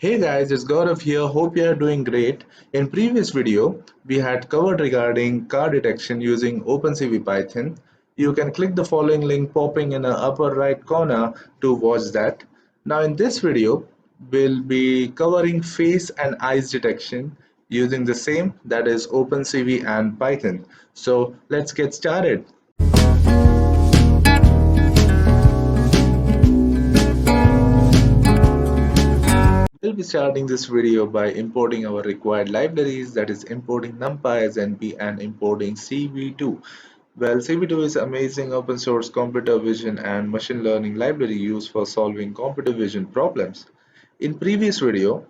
Hey guys, it's Gaurav here. Hope you are doing great. In previous video, we had covered regarding car detection using OpenCV Python. You can click the following link popping in the upper right corner to watch that. Now in this video, we'll be covering face and eyes detection using the same, that is OpenCV and Python. So let's get started. We'll be starting this video by importing our required libraries, that is importing NumPy as NP and importing CV2. Well, CV2 is amazing open source computer vision and machine learning library used for solving computer vision problems. In previous video,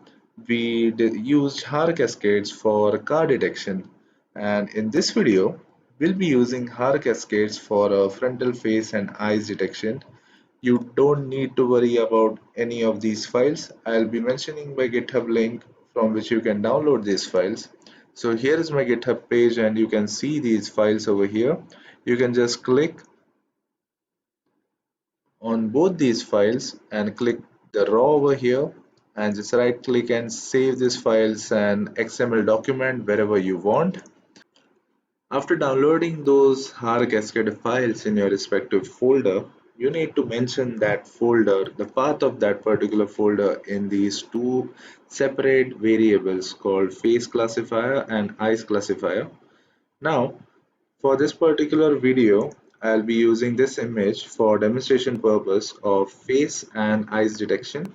we used Haar-Cascades for car detection, and in this video, we'll be using Haar-Cascades for frontal face and eyes detection. You don't need to worry about any of these files. I'll be mentioning my GitHub link from which you can download these files. So here is my GitHub page and you can see these files over here. You can just click on both these files and click the raw over here and just right click and save these files an XML document wherever you want. After downloading those Haar-Cascade files in your respective folder, you need to mention that folder, the path of that particular folder in these two separate variables called face classifier and eyes classifier. Now, for this particular video, I'll be using this image for demonstration purpose of face and eyes detection.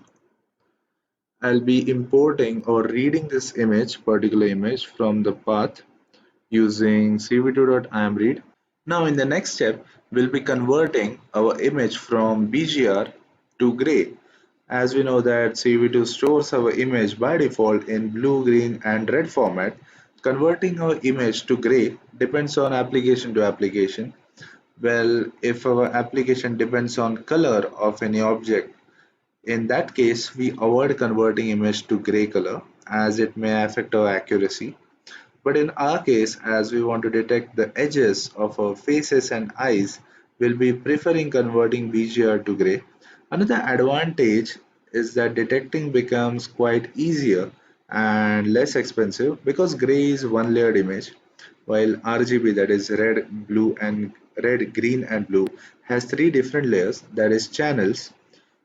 I'll be importing or reading this particular image from the path using cv2.imread. Now in the next step, we'll be converting our image from BGR to gray. As we know that CV2 stores our image by default in blue, green and red format, converting our image to gray depends on application to application. Well, if our application depends on color of any object, in that case we avoid converting image to gray color as it may affect our accuracy. But in our case, as we want to detect the edges of our faces and eyes, we'll be preferring converting BGR to gray. Another advantage is that detecting becomes quite easier and less expensive because gray is one layered image, while RGB, that is red, blue and red, green and blue, has three different layers, that is channels,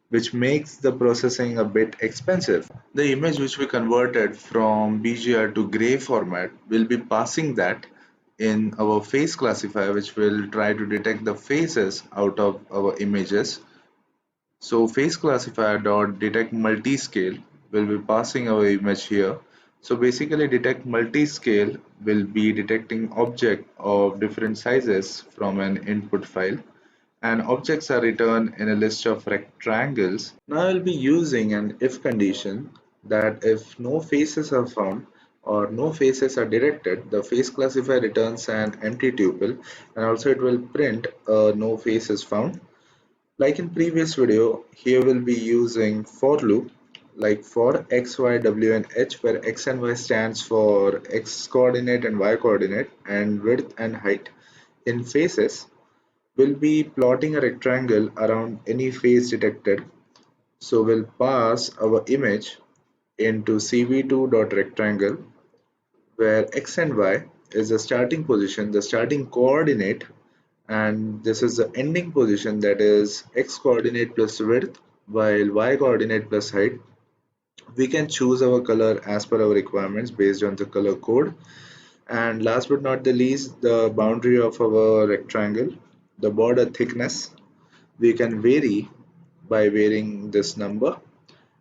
which makes the processing a bit expensive. The image which we converted from BGR to gray format will be passing that in our face classifier, which will try to detect the faces out of our images. So face classifier dot detect multi-scale will be passing our image here. So basically detect multi-scale will be detecting object of different sizes from an input file, and objects are returned in a list of rectangles. Now I'll be using an if condition that if no faces are found or no faces are detected, the face classifier returns an empty tuple and also it will print no faces found. Like in previous video, here we'll be using for loop like for x, y, w and h, where x and y stands for x coordinate and y coordinate and width and height. In faces, we'll be plotting a rectangle around any face detected. So we'll pass our image into cv2.rectangle where x and y is the starting position, the starting coordinate, and this is the ending position, that is x coordinate plus width while y coordinate plus height. We can choose our color as per our requirements based on the color code. And last but not the least, the boundary of our rectangle, the border thickness, we can vary by varying this number.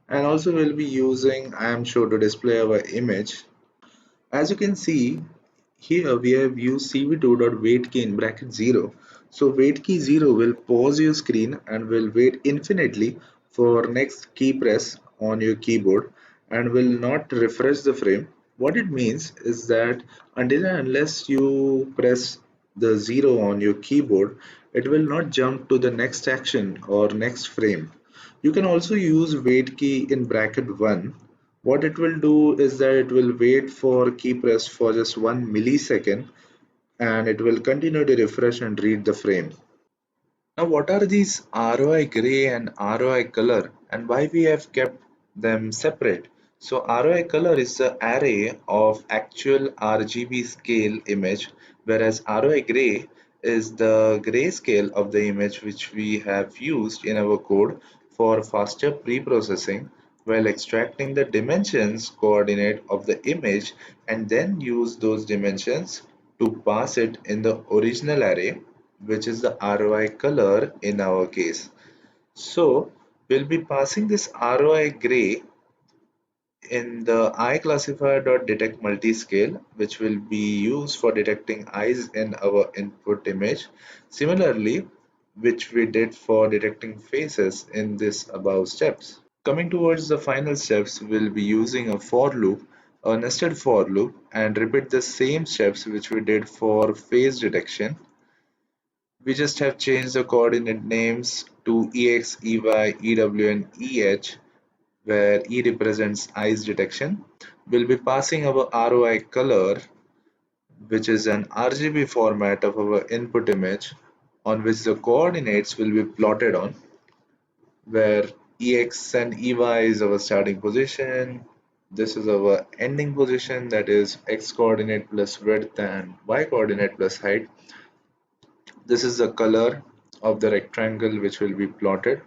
And also we'll be using I am show to display our image. As you can see here, we have used cv2.waitKey in bracket 0. So waitKey 0 will pause your screen and will wait infinitely for next key press on your keyboard and will not refresh the frame. What it means is that until and unless you press the 0 on your keyboard, it will not jump to the next action or next frame. You can also use waitKey in bracket 1. What it will do is that it will wait for key press for just 1 millisecond and it will continue to refresh and read the frame. Now what are these ROI gray and ROI color and why we have kept them separate? So ROI color is the array of actual RGB scale image, whereas ROI gray is the grayscale of the image which we have used in our code for faster pre-processing while extracting the dimensions coordinate of the image and then use those dimensions to pass it in the original array, which is the ROI color in our case. So we'll be passing this ROI gray in the eye classifier.detect multiscale, which will be used for detecting eyes in our input image. Similarly, which we did for detecting faces in this above steps. Coming towards the final steps, we'll be using a for loop, a nested for loop, and repeat the same steps which we did for face detection. We just have changed the coordinate names to EX, EY, EW, and EH, where E represents eyes detection. We'll be passing our ROI color, which is an RGB format of our input image, on which the coordinates will be plotted on, where EX and EY is our starting position. This is our ending position, that is X coordinate plus width and Y coordinate plus height. This is the color of the rectangle which will be plotted,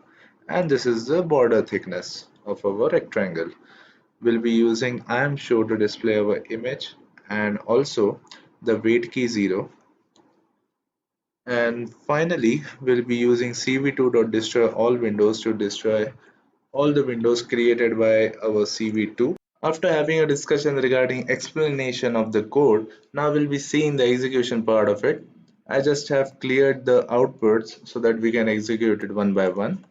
and this is the border thickness of our rectangle. We'll be using I am show to display our image and also the weight key 0. And finally, we'll be using cv2.destroy all windows to destroy all the windows created by our cv2. After having a discussion regarding explanation of the code, now we'll be seeing the execution part of it. I just have cleared the outputs so that we can execute it one by one.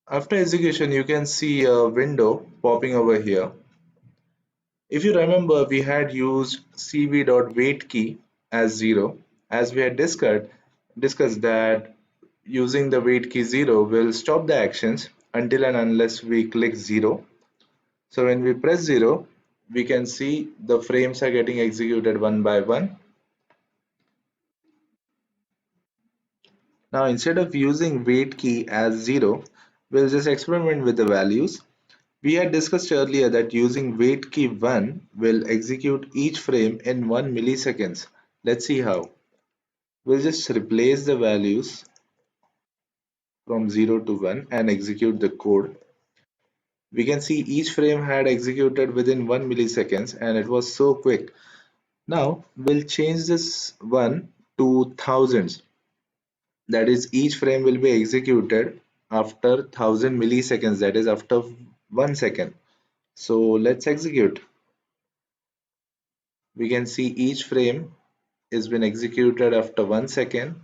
After execution, you can see a window popping over here. If you remember, we had used cv.waitKey as 0, as we had discussed that using the wait key 0 will stop the actions until and unless we click 0. So when we press 0, we can see the frames are getting executed one by one. Now instead of using wait key as 0, we'll just experiment with the values. We had discussed earlier that using wait key 1 will execute each frame in 1 milliseconds. Let's see how. We'll just replace the values from 0 to 1 and execute the code. We can see each frame had executed within 1 milliseconds and it was so quick. Now we'll change this 1 to thousands. That is, each frame will be executed after 1000 milliseconds, that is after 1 second. So let's execute. We can see each frame is been executed after 1 second.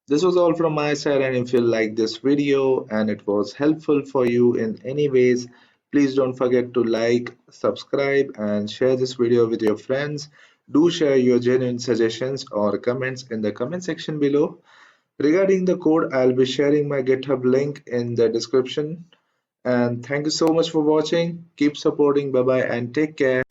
This was all from my side, and if you like this video and it was helpful for you in any ways, please don't forget to like, subscribe and share this video with your friends. Do share your genuine suggestions or comments in the comment section below. Regarding the code, I'll be sharing my GitHub link in the description. And thank you so much for watching. Keep supporting. Bye bye and take care.